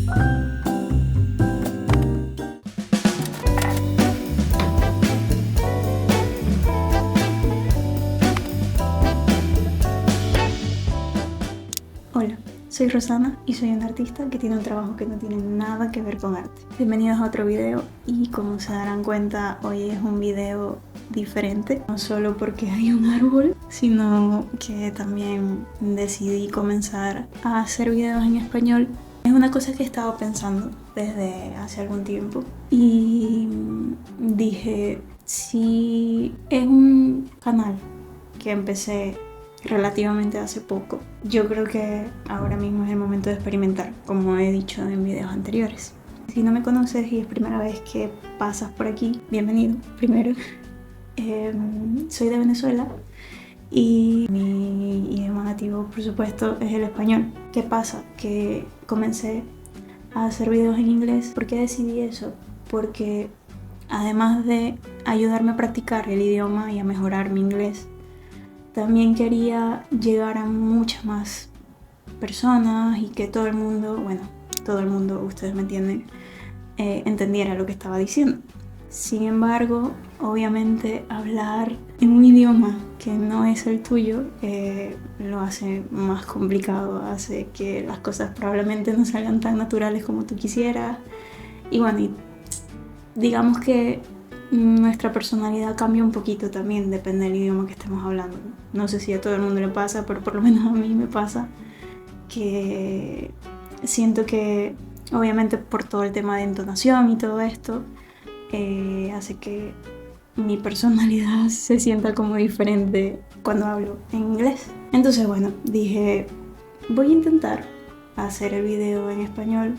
Hola, soy Rosana y soy una artista que tiene un trabajo que no tiene nada que ver con arte. Bienvenidos a otro video y como se darán cuenta, hoy es un video diferente. No solo porque hay un árbol, sino que también decidí comenzar a hacer videos en español. Es una cosa que he estado pensando desde hace algún tiempo y dije, si es un canal que empecé relativamente hace poco, yo creo que ahora mismo es el momento de experimentar, como he dicho en videos anteriores. Si no me conoces y es primera vez que pasas por aquí, bienvenido primero. Soy de Venezuela y mi idioma nativo, por supuesto, es el español. ¿Qué pasa? Que comencé a hacer videos en inglés. ¿Por qué decidí eso? Porque además de ayudarme a practicar el idioma y a mejorar mi inglés, también quería llegar a muchas más personas y que todo el mundo, ustedes me entienden, entendiera lo que estaba diciendo. Sin embargo, obviamente hablar en un idioma que no es el tuyo lo hace más complicado, hace que las cosas probablemente no salgan tan naturales como tú quisieras. Y bueno, digamos que nuestra personalidad cambia un poquito también, depende del idioma que estemos hablando. No sé si a todo el mundo le pasa, pero por lo menos a mí me pasa que siento que, obviamente por todo el tema de entonación y todo esto, hace que mi personalidad se sienta como diferente cuando hablo en inglés. Entonces bueno, dije, voy a intentar hacer el video en español.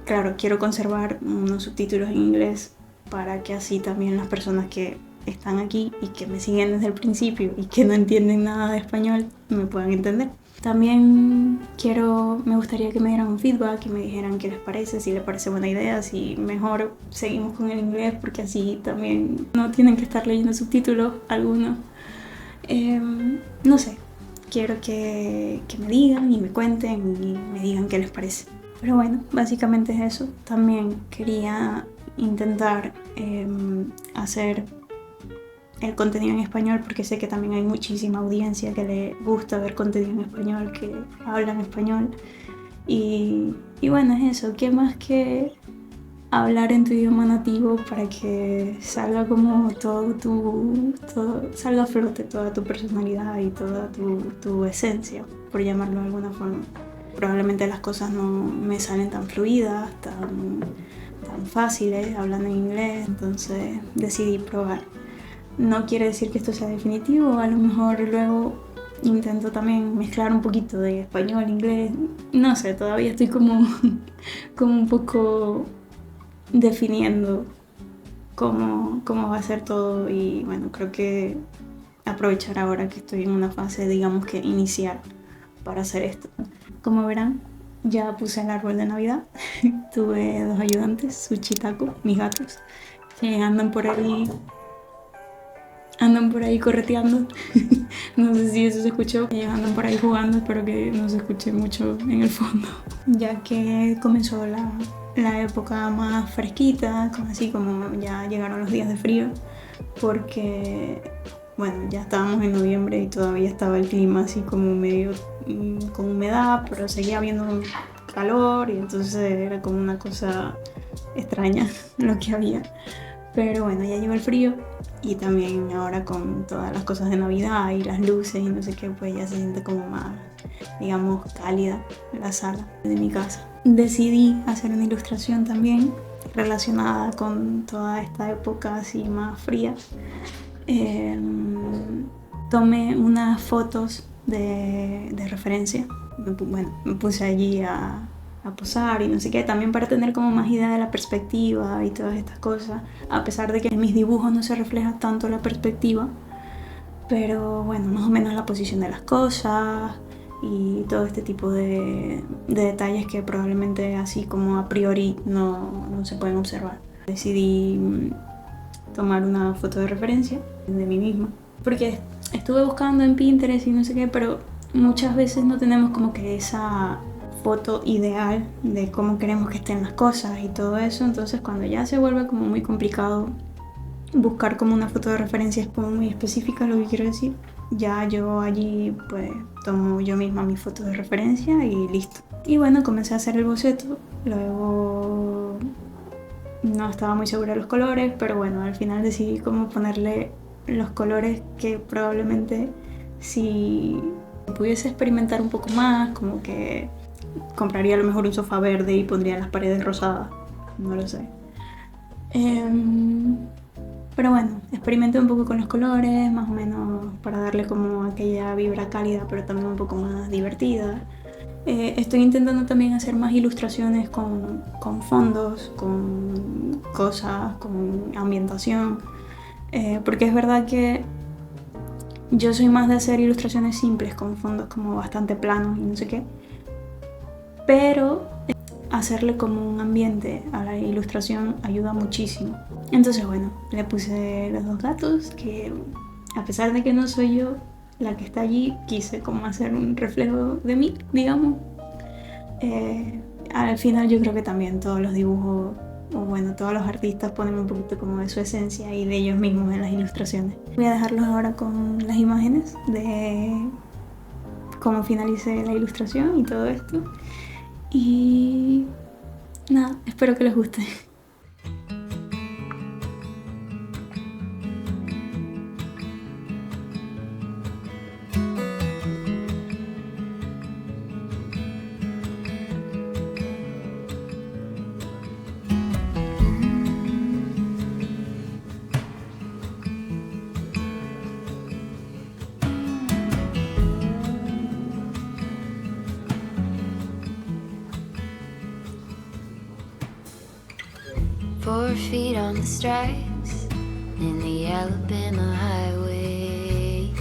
Claro, quiero conservar unos subtítulos en inglés para que así también las personas que están aquí y que me siguen desde el principio y que no entienden nada de español me puedan entender. También me gustaría que me dieran un feedback, que me dijeran qué les parece, si les parece buena idea, si mejor seguimos con el inglés, porque así también no tienen que estar leyendo subtítulos algunos. No sé, quiero que me digan y me cuenten y me digan qué les parece. Pero bueno, básicamente es eso. También quería intentar hacer el contenido en español porque sé que también hay muchísima audiencia que le gusta ver contenido en español, que habla en español. Y bueno, es eso. ¿Qué más que hablar en tu idioma nativo para que salga como salga a flote toda tu personalidad y toda tu esencia, por llamarlo de alguna forma? Probablemente las cosas no me salen tan fluidas, tan fáciles hablando en inglés, entonces decidí probar. No quiere decir que esto sea definitivo, a lo mejor luego intento también mezclar un poquito de español, inglés, no sé, todavía estoy como un poco definiendo cómo va a ser todo y bueno, creo que aprovechar ahora que estoy en una fase, digamos que inicial para hacer esto. Como verán, ya puse el árbol de Navidad. Tuve 2 ayudantes, Sushi y Taco, mis gatos, que andan por ahí correteando. No sé si eso se escuchó. Ellos andan por ahí jugando, espero que no se escuche mucho en el fondo. Ya que comenzó la época más fresquita, así como ya llegaron los días de frío, porque bueno, ya estábamos en noviembre y todavía estaba el clima así como medio con humedad, pero seguía habiendo calor y entonces era como una cosa extraña lo que había. Pero bueno, ya llegó el frío y también ahora con todas las cosas de Navidad y las luces y no sé qué, pues ya se siente como más, digamos, cálida la sala de mi casa. Decidí hacer una ilustración también relacionada con toda esta época así más fría. Tomé unas fotos de referencia. Bueno, me puse allí a posar y no sé qué, también para tener como más idea de la perspectiva y todas estas cosas, a pesar de que en mis dibujos no se refleja tanto la perspectiva, pero bueno, más o menos la posición de las cosas y todo este tipo de detalles que probablemente así como a priori no se pueden observar. Decidí tomar una foto de referencia de mí misma, porque estuve buscando en Pinterest y no sé qué, pero muchas veces no tenemos como que esa foto ideal de cómo queremos que estén las cosas y todo eso. Entonces cuando ya se vuelve como muy complicado buscar como una foto de referencia es como muy específica lo que quiero decir, ya yo allí pues tomo yo misma mis fotos de referencia y listo. Y bueno, comencé a hacer el boceto, luego no estaba muy segura de los colores, pero bueno, al final decidí cómo ponerle los colores que probablemente si pudiese experimentar un poco más, como que compraría a lo mejor un sofá verde y pondría las paredes rosadas, no lo sé. Pero bueno, experimenté un poco con los colores, más o menos para darle como aquella vibra cálida, pero también un poco más divertida. Estoy intentando también hacer más ilustraciones con fondos, con cosas, con ambientación, porque es verdad que yo soy más de hacer ilustraciones simples, con fondos como bastante planos y no sé qué, pero hacerle como un ambiente a la ilustración ayuda muchísimo. Entonces bueno, le puse los dos gatos, que a pesar de que no soy yo la que está allí, quise como hacer un reflejo de mí, digamos. Al final yo creo que también todos los dibujos, o bueno, todos los artistas ponen un poquito como de su esencia y de ellos mismos en las ilustraciones. Voy a dejarlos ahora con las imágenes de cómo finalicé la ilustración y todo esto. Y nada, espero que les guste. Four feet on the stripes in the Alabama highway.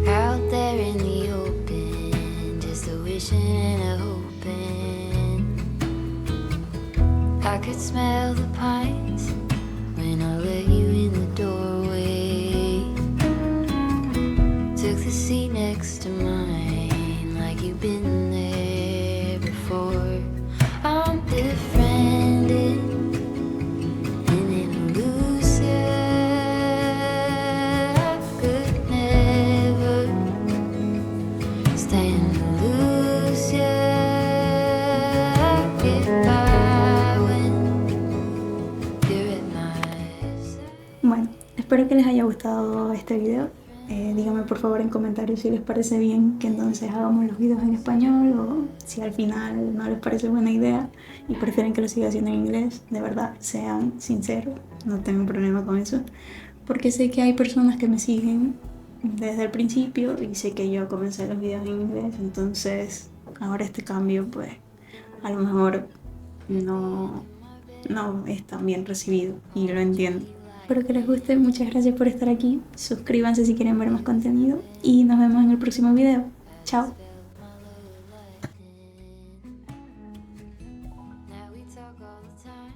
Out there in the open, just a wishing and a hoping. I could smell the pines when I let you in the doorway. Took the seat next to mine like you've been there before. I'm befriended in an illusion. I could never stand to lose you. I get by when you're at my side. Bueno, espero que les haya gustado este video. Díganme por favor en comentarios si les parece bien que entonces hagamos los videos en español o si al final no les parece buena idea y prefieren que lo siga haciendo en inglés. De verdad, sean sinceros, no tengo problema con eso, porque sé que hay personas que me siguen desde el principio y sé que yo comencé los videos en inglés, entonces ahora este cambio pues a lo mejor no es tan bien recibido y lo entiendo. Espero que les guste, muchas gracias por estar aquí, suscríbanse si quieren ver más contenido y nos vemos en el próximo video. Chao. Now we talk all the time.